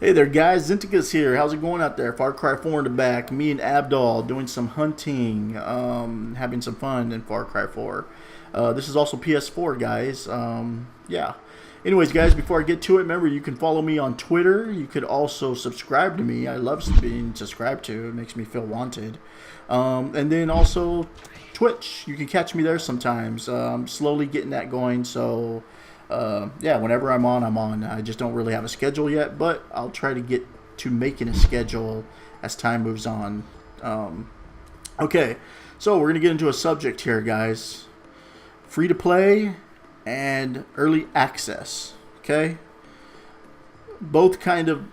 Hey there, guys. Zinticus here. How's it going out there? Far Cry 4 in the back. Me and Abdal doing some hunting, having some fun in Far Cry 4. This is also PS4, guys. Yeah. Anyways, guys, before I get to it, remember you can follow me on Twitter. You could also subscribe to me. I love being subscribed to. It makes me feel wanted. And then also Twitch. You can catch me there sometimes. I'm slowly getting that going, so yeah, whenever I'm on, I'm on. I just don't really have a schedule yet, but I'll try to get to making a schedule as time moves on. Okay, so we're going to get into a subject here, guys. Free to play and early access. Okay? Both kind of,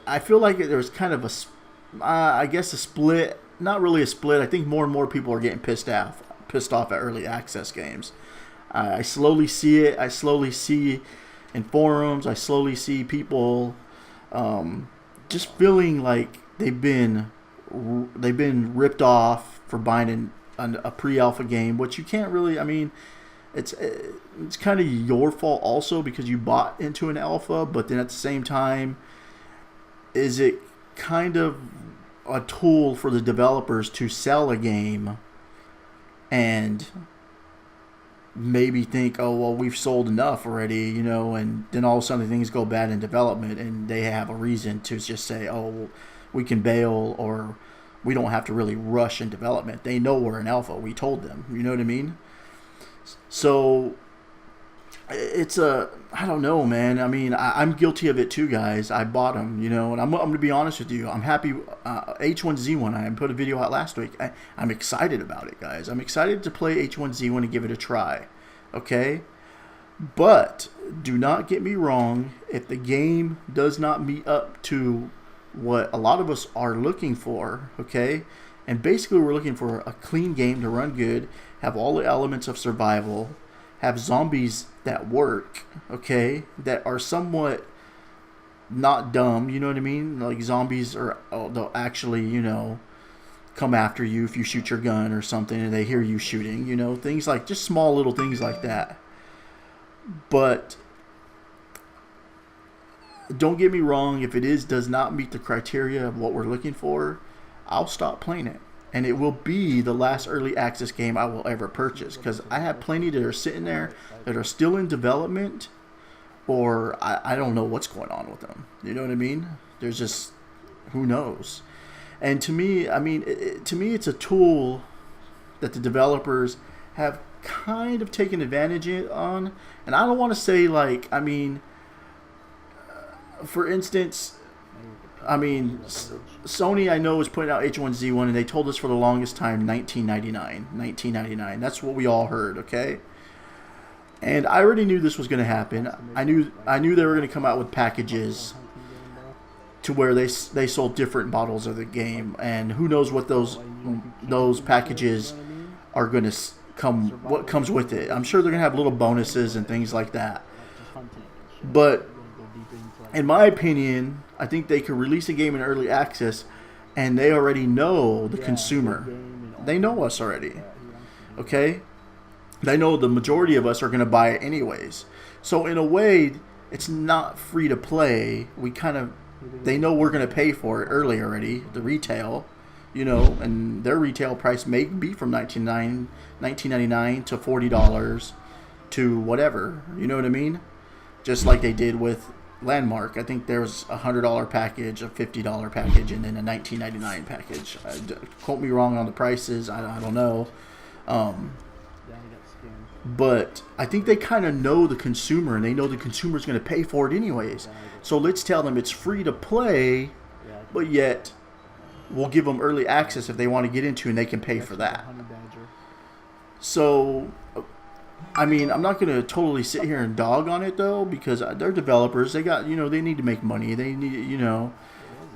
I feel like there's kind of I guess a split. Not really a split. I think more and more people are getting pissed off at early access games. I slowly see it. I slowly see in forums. I slowly see people just feeling like they've been ripped off for buying a pre-alpha game, which you can't really. I mean, it's kind of your fault also because you bought into an alpha, but then at the same time, is it kind of a tool for the developers to sell a game and maybe think, oh, well, we've sold enough already, and then all of a sudden things go bad in development and they have a reason to just say, oh, we can bail, or we don't have to really rush in development. They know we're an alpha. We told them, you know what I mean? So it's I don't know, man. I mean, I'm guilty of it too, guys. I bought them, and I'm going to be honest with you. I'm happy. H1Z1, I put a video out last week. I'm excited about it, guys. I'm excited to play H1Z1 and give it a try, okay? But do not get me wrong. If the game does not meet up to what a lot of us are looking for, okay? And basically we're looking for a clean game to run good, have all the elements of survival, have zombies that work, okay, that are somewhat not dumb, you know what I mean? Like zombies they'll actually, come after you if you shoot your gun or something and they hear you shooting, things like just small little things like that. But don't get me wrong, if it does not meet the criteria of what we're looking for, I'll stop playing it. And it will be the last early access game I will ever purchase, because I have plenty that are sitting there that are still in development, or I don't know what's going on with them. You know what I mean? There's just, who knows? And to me, I mean, to me it's a tool that the developers have kind of taken advantage on. And I don't want to say like, I mean, for instance, I mean, Sony, I know, is putting out H1Z1, and they told us for the longest time $19.99. That's what we all heard, okay? And I already knew this was going to happen. I knew they were going to come out with packages to where they sold different bottles of the game, and who knows what those packages are going to what comes with it. I'm sure they're going to have little bonuses and things like that. But in my opinion, I think they could release a game in early access, and they already know the consumer. They know us already, okay? They know the majority of us are going to buy it anyways. So in a way, it's not free to play. They know we're going to pay for it early already, the retail, and their retail price may be from $19.99 to $40 to whatever, you know what I mean? Just like they did with Landmark. I think there's a $100 package, a $50 package, and then a $19.99 package. Quote me wrong on the prices. I don't know. But I think they kind of know the consumer, and they know the consumer's going to pay for it anyways. So let's tell them it's free to play, but yet we'll give them early access if they want to get into, and they can pay for that. So I mean, I'm not going to totally sit here and dog on it, though, because they're developers. They got, they need to make money. They need,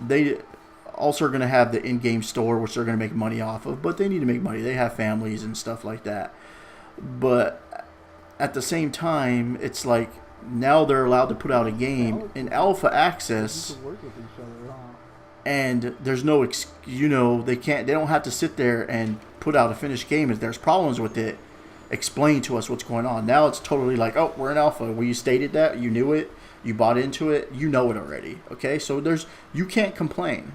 they also are going to have the in-game store, which they're going to make money off of, but they need to make money. They have families and stuff like that. But at the same time, it's like now they're allowed to put out a game in alpha access, and there's no, they don't have to sit there and put out a finished game if there's problems with it. Explain to us what's going on. Now it's totally like, oh, we're in alpha. Well, you stated that, you knew it, you bought into it, you know it already. Okay, so you can't complain.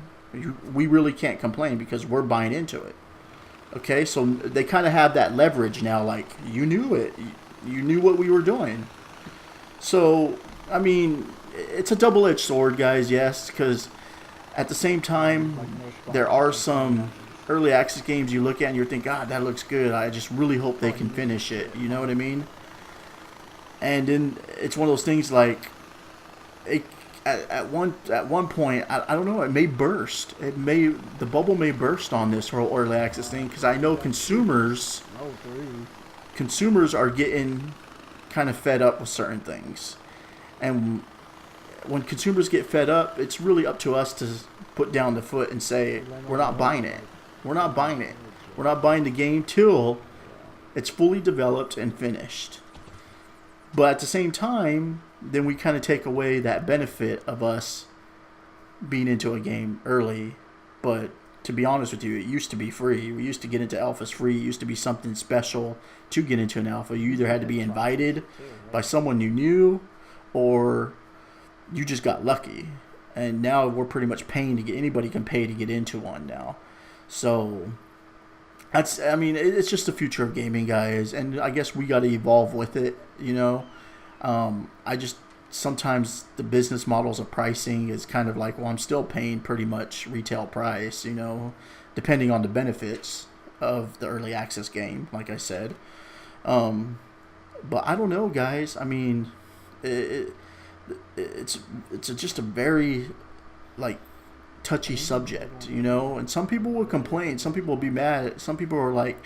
We really can't complain because we're buying into it. Okay, so they kind of have that leverage now. Like, you knew it, you knew what we were doing. So I mean, it's a double-edged sword, guys. Yes, because at the same time, there are some early access games you look at and you think, God, that looks good. I just really hope they can finish it. You know what I mean? And then it's one of those things like, at one point, I don't know, it may burst. The bubble may burst on this whole early access thing, because I know consumers are getting kind of fed up with certain things. And when consumers get fed up, it's really up to us to put down the foot and say, we're not buying it. We're not buying it. We're not buying the game till it's fully developed and finished. But at the same time, then we kind of take away that benefit of us being into a game early. But to be honest with you, it used to be free. We used to get into alphas free. It used to be something special to get into an alpha. You either had to be invited by someone you knew, or you just got lucky. And now we're pretty much paying to get, anybody can pay to get into one now. So I mean, it's just the future of gaming, guys, and I guess we got to evolve with it, you know. I just, sometimes the business models of pricing is kind of like, well, I'm still paying pretty much retail price, you know, depending on the benefits of the early access game, like I said. But I don't know, guys. I mean, it's just a very, like, touchy subject, you know, and some people will complain, some people will be mad, some people are like,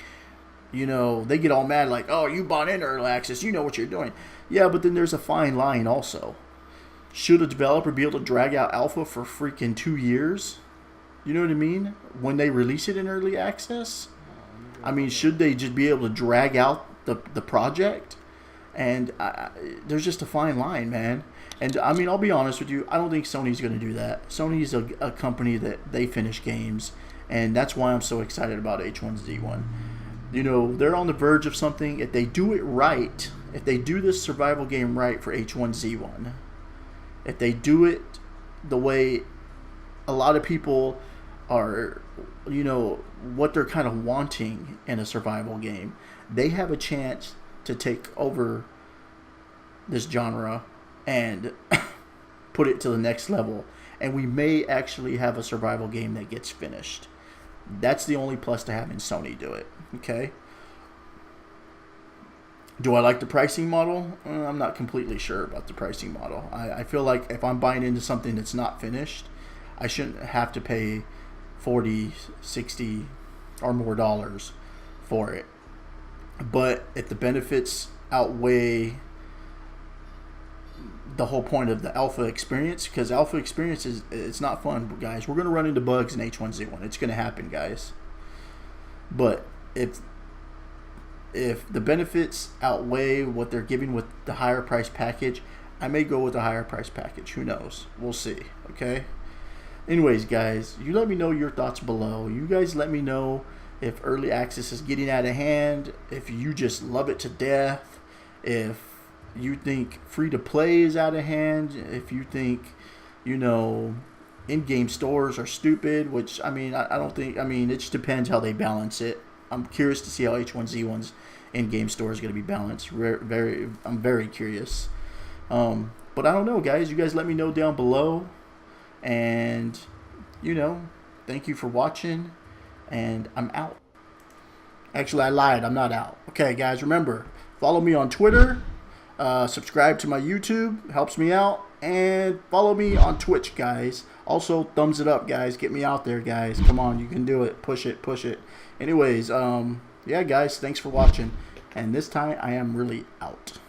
you know, they get all mad like, oh, you bought into early access, you know what you're doing. Yeah, but then there's a fine line also. Should a developer be able to drag out alpha for freaking 2 years? You know what I mean? When they release it in early access? I mean, should they just be able to drag out the project? And there's just a fine line, man. And I mean, I'll be honest with you, I don't think Sony's going to do that. Sony's a company that they finish games, and that's why I'm so excited about H1Z1. You know, they're on the verge of something. If they do it right, if they do this survival game right for H1Z1, if they do it the way a lot of people are, you know, what they're kind of wanting in a survival game, they have a chance to take over this genre and put it to the next level, and we may actually have a survival game that gets finished. That's the only plus to having Sony do it. Okay. Do I like the pricing model? I'm not completely sure about the pricing model. I feel like if I'm buying into something that's not finished, I shouldn't have to pay $40, $60 or more dollars for it. But if the benefits outweigh the whole point of the alpha experience, because alpha experience it's not fun, guys. We're going to run into bugs in H1Z1. It's going to happen, guys. But if the benefits outweigh what they're giving with the higher price package, I may go with the higher price package. Who knows? We'll see. Okay. Anyways, guys, you let me know your thoughts below. You guys let me know if early access is getting out of hand, if you just love it to death, if you think free-to-play is out of hand, if you think, you know, in-game stores are stupid, which, I mean, I don't think, I mean, it just depends how they balance it. I'm curious to see how H1Z1's in-game store is going to be balanced. I'm very curious. But I don't know, guys. You guys let me know down below. And, you know, thank you for watching. And I'm out. Actually, I lied. I'm not out. Okay, guys, remember, follow me on Twitter. Subscribe to my YouTube. Helps me out. And follow me on Twitch, guys. Also, thumbs it up, guys. Get me out there, guys. Come on, you can do it. Push it, push it. Anyways, yeah, guys, thanks for watching. And this time, I am really out.